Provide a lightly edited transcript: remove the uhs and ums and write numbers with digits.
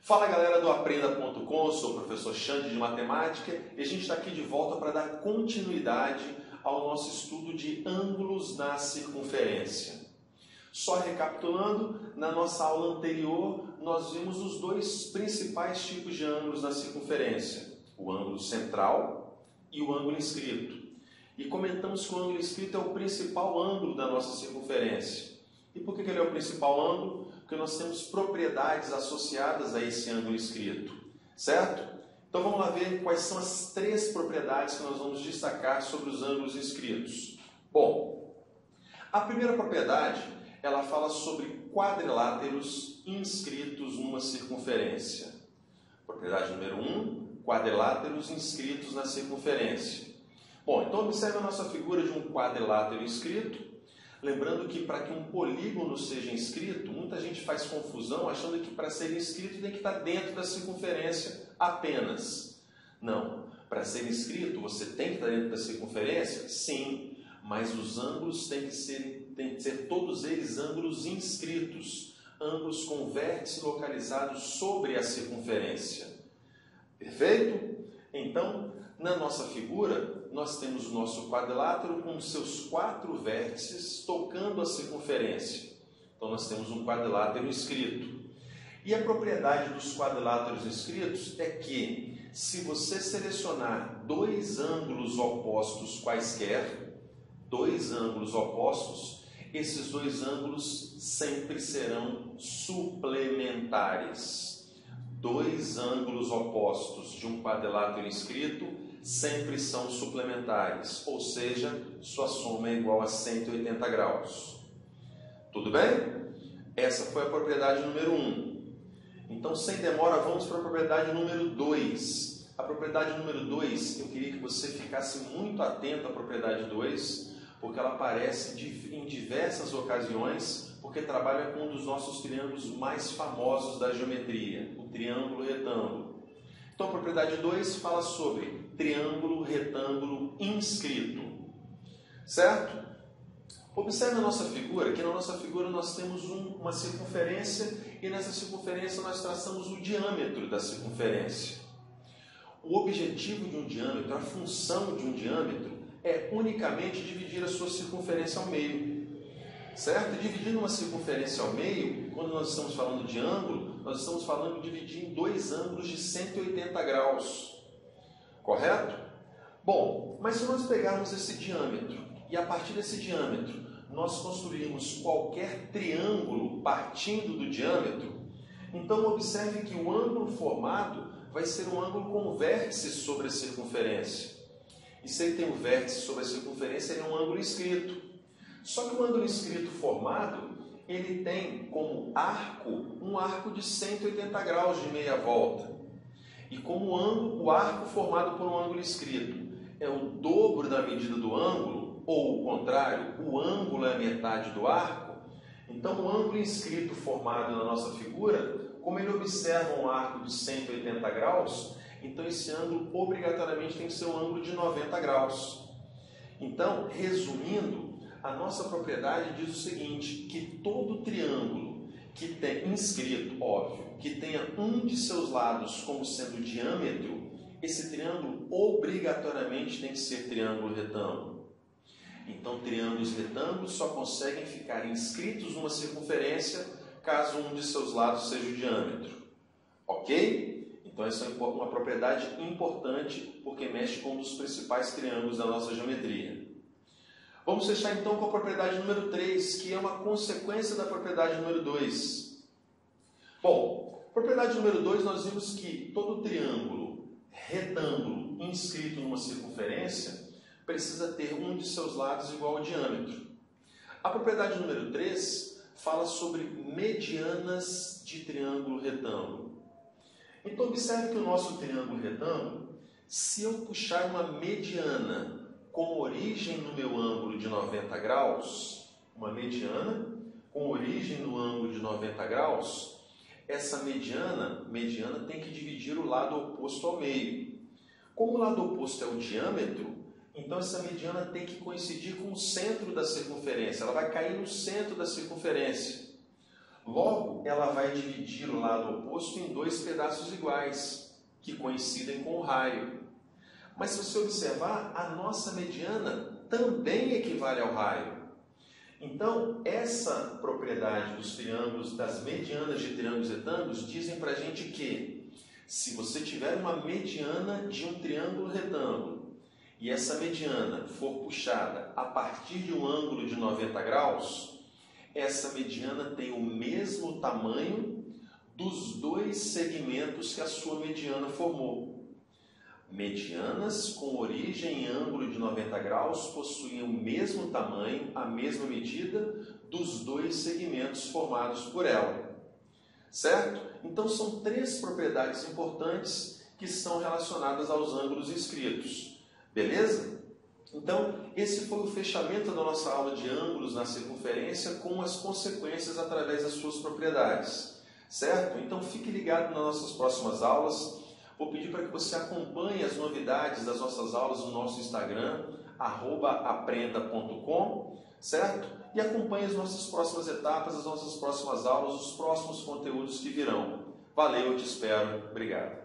Fala galera do Aprenda.com, eu sou o professor Xande de Matemática e a gente está aqui de volta para dar continuidade ao nosso estudo de ângulos na circunferência. Só recapitulando, na nossa aula anterior nós vimos os dois principais tipos de ângulos na circunferência, o ângulo central e o ângulo inscrito. E comentamos que o ângulo inscrito é o principal ângulo da nossa circunferência. E por que ele é o principal ângulo? Porque nós temos propriedades associadas a esse ângulo inscrito, certo? Então vamos lá ver quais são as três propriedades que nós vamos destacar sobre os ângulos inscritos. Bom, a primeira propriedade, ela fala sobre quadriláteros inscritos numa circunferência. Propriedade número 1, quadriláteros inscritos na circunferência. Bom, então observe a nossa figura de um quadrilátero inscrito. Lembrando que para que um polígono seja inscrito, muita gente faz confusão achando que para ser inscrito tem que estar dentro da circunferência apenas. Não, para ser inscrito você tem que estar dentro da circunferência? Sim, mas os ângulos têm que ser todos eles ângulos inscritos, ângulos com vértice localizados sobre a circunferência. Perfeito? Então, na nossa figura, nós temos o nosso quadrilátero com seus 4 vértices tocando a circunferência. Então, nós temos um quadrilátero inscrito. E a propriedade dos quadriláteros inscritos é que, se você selecionar dois ângulos opostos quaisquer, esses dois ângulos sempre serão suplementares. Dois ângulos opostos de um quadrilátero inscrito sempre são suplementares, ou seja, sua soma é igual a 180 graus. Tudo bem? Essa foi a propriedade número 1. Então, sem demora, vamos para a propriedade número 2. A propriedade número 2, eu queria que você ficasse muito atento à propriedade 2, porque ela aparece em diversas ocasiões, porque trabalha com um dos nossos triângulos mais famosos da geometria, o triângulo retângulo. Então, a propriedade 2 fala sobre triângulo retângulo inscrito, certo? Observe a nossa figura, que na nossa figura nós temos uma circunferência e nessa circunferência nós traçamos o diâmetro da circunferência. O objetivo de um diâmetro, a função de um diâmetro é unicamente dividir a sua circunferência ao meio, certo? E dividindo uma circunferência ao meio, quando nós estamos falando de ângulo, nós estamos falando de dividir em dois ângulos de 180 graus. Correto? Bom, mas se nós pegarmos esse diâmetro e a partir desse diâmetro nós construirmos qualquer triângulo partindo do diâmetro, então observe que o ângulo formado vai ser um ângulo com vértices sobre a circunferência. E se ele tem um vértice sobre a circunferência, ele é um ângulo inscrito. Só que o ângulo inscrito formado, ele tem como arco um arco de 180 graus de meia volta. E como o arco formado por um ângulo inscrito é o dobro da medida do ângulo, ou o contrário, o ângulo é a metade do arco, então o ângulo inscrito formado na nossa figura, como ele observa um arco de 180 graus, então esse ângulo obrigatoriamente tem que ser um ângulo de 90 graus. Então, resumindo, a nossa propriedade diz o seguinte, que todo triângulo que tem inscrito, óbvio, que tenha um de seus lados como sendo diâmetro, esse triângulo obrigatoriamente tem que ser triângulo retângulo. Então, triângulos retângulos só conseguem ficar inscritos numa circunferência caso um de seus lados seja o diâmetro. Ok? Então, essa é uma propriedade importante porque mexe com um dos principais triângulos da nossa geometria. Vamos fechar então com a propriedade número 3, que é uma consequência da propriedade número 2. Bom, propriedade número 2, nós vimos que todo triângulo retângulo inscrito numa circunferência precisa ter um de seus lados igual ao diâmetro. A propriedade número 3 fala sobre medianas de triângulo retângulo. Então, observe que o nosso triângulo retângulo, se eu puxar uma mediana com origem no meu ângulo de 90 graus, uma mediana com origem no ângulo de 90 graus, essa mediana tem que dividir o lado oposto ao meio. Como o lado oposto é o diâmetro, então essa mediana tem que coincidir com o centro da circunferência, ela vai cair no centro da circunferência. Logo, ela vai dividir o lado oposto em dois pedaços iguais, que coincidem com o raio. Mas se você observar, a nossa mediana também equivale ao raio. Então, essa propriedade dos triângulos, das medianas de triângulos retângulos, dizem para a gente que se você tiver uma mediana de um triângulo retângulo e essa mediana for puxada a partir de um ângulo de 90 graus, essa mediana tem o mesmo tamanho dos dois segmentos que a sua mediana formou. Medianas com origem em ângulo de 90 graus possuem o mesmo tamanho, a mesma medida dos dois segmentos formados por ela. Certo? Então são três propriedades importantes que estão relacionadas aos ângulos inscritos. Beleza? Então, esse foi o fechamento da nossa aula de ângulos na circunferência com as consequências através das suas propriedades. Certo? Então fique ligado nas nossas próximas aulas. Vou pedir para que você acompanhe as novidades das nossas aulas no nosso Instagram, @aprenda.com, certo? E acompanhe as nossas próximas etapas, as nossas próximas aulas, os próximos conteúdos que virão. Valeu, eu te espero. Obrigado.